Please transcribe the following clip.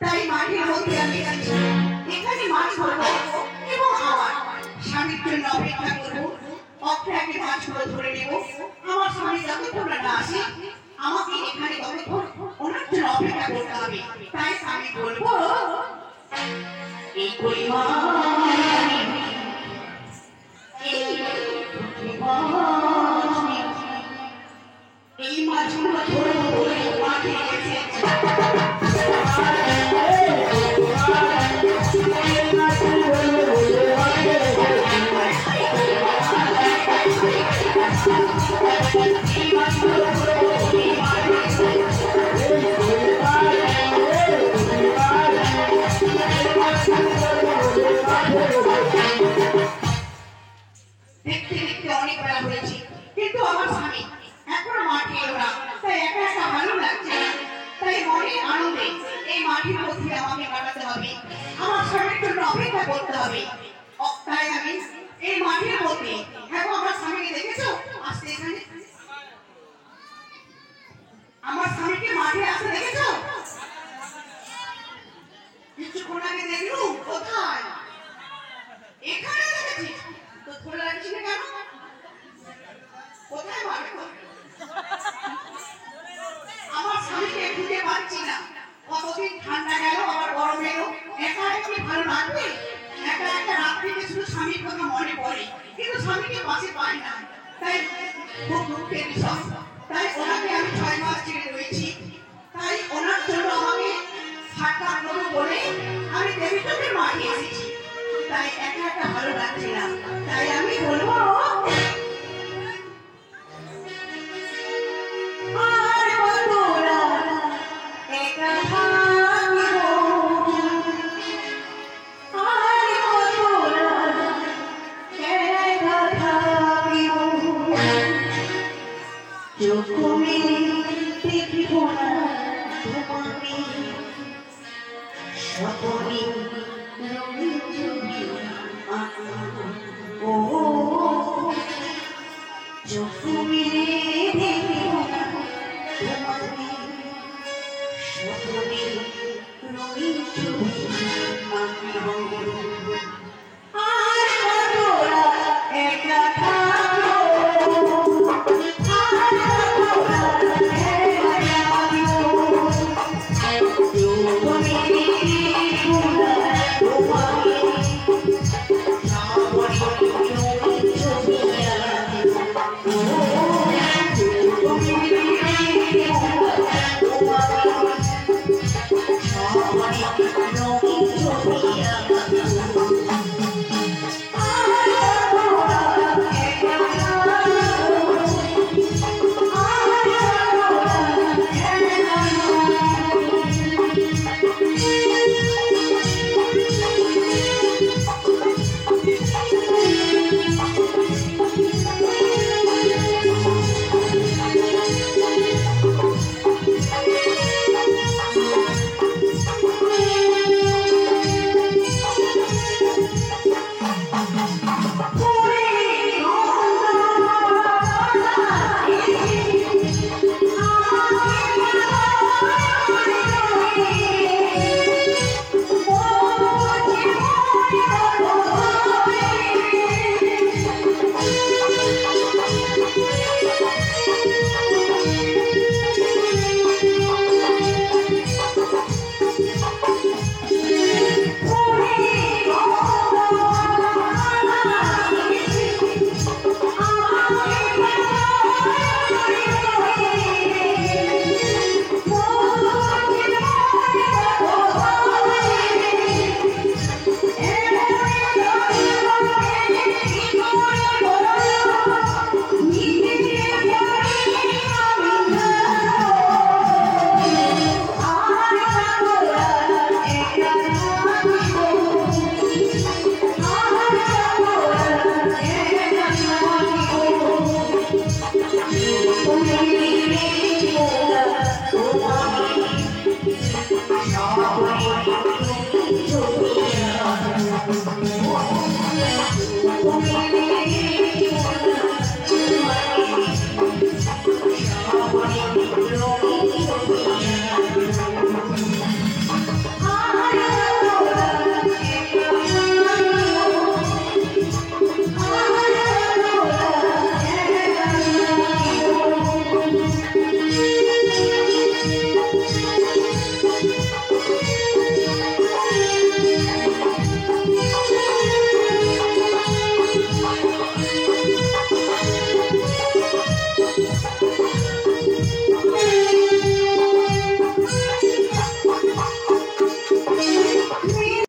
তাই মাঠের মধ্যে আমি এখানে মাছ ধরবো এবং আমার স্বামীর জন্য অপেক্ষা করবো। অপেক্ষাকে মাছগুলো ধরে নেব। আমার স্বামী যতক্ষণ না আসে আমাকে এখানে ততক্ষণ ওনার জন্য অপেক্ষা করতে হবে। তাই আমি বলবো এই এই মাছগুলো ধরবো বলে মাঠে এসেছে। দেখতে দেখতে অনেক বেলা হয়েছে, কিন্তু আমার স্বামী এখনো মাঠে এলো না। তাই একা একা ভালো লাগছে না। তাই মনের আনন্দে এই মাঠের মধ্যে আমাকে কাটাতে হবে। আমার স্বামীর জন্য অপেক্ষা করতে হবে। তাই আমি এই মাঠের মধ্যে এখন আমার স্বামীকে দেখেছো আসতে এখানে? আমার স্বামীকে মাঠে আসতে দেখেছো? কিছুক্ষণ আগে দেখলু কোথায়? এখানে দেখেছিস তো ধরে রাখছিস না কেন? কোথায় মাঠে? আমার স্বামীকে খুঁজে পাচ্ছি না। কতদিন ঠান্ডা গেল আবার গরম এলো, একা একটু ভালো লাগবে? একা একা রাত্রিতে শুধু স্বামীর কথা মনে পড়ে, কিন্তু স্বামীকে পাশে পাই না। তাই খুব দুঃখের বিষয়। তাই ওনাকে আমি 6 মাস ছেড়ে রয়েছি। তাই ওনার জন্য আমাকে সাক্ষাৎ করবো বলে আমি দেবীচকের মাঠে এসেছি। তাই একা একা ভালো লাগছে না। তাই আমি বলবো Oh,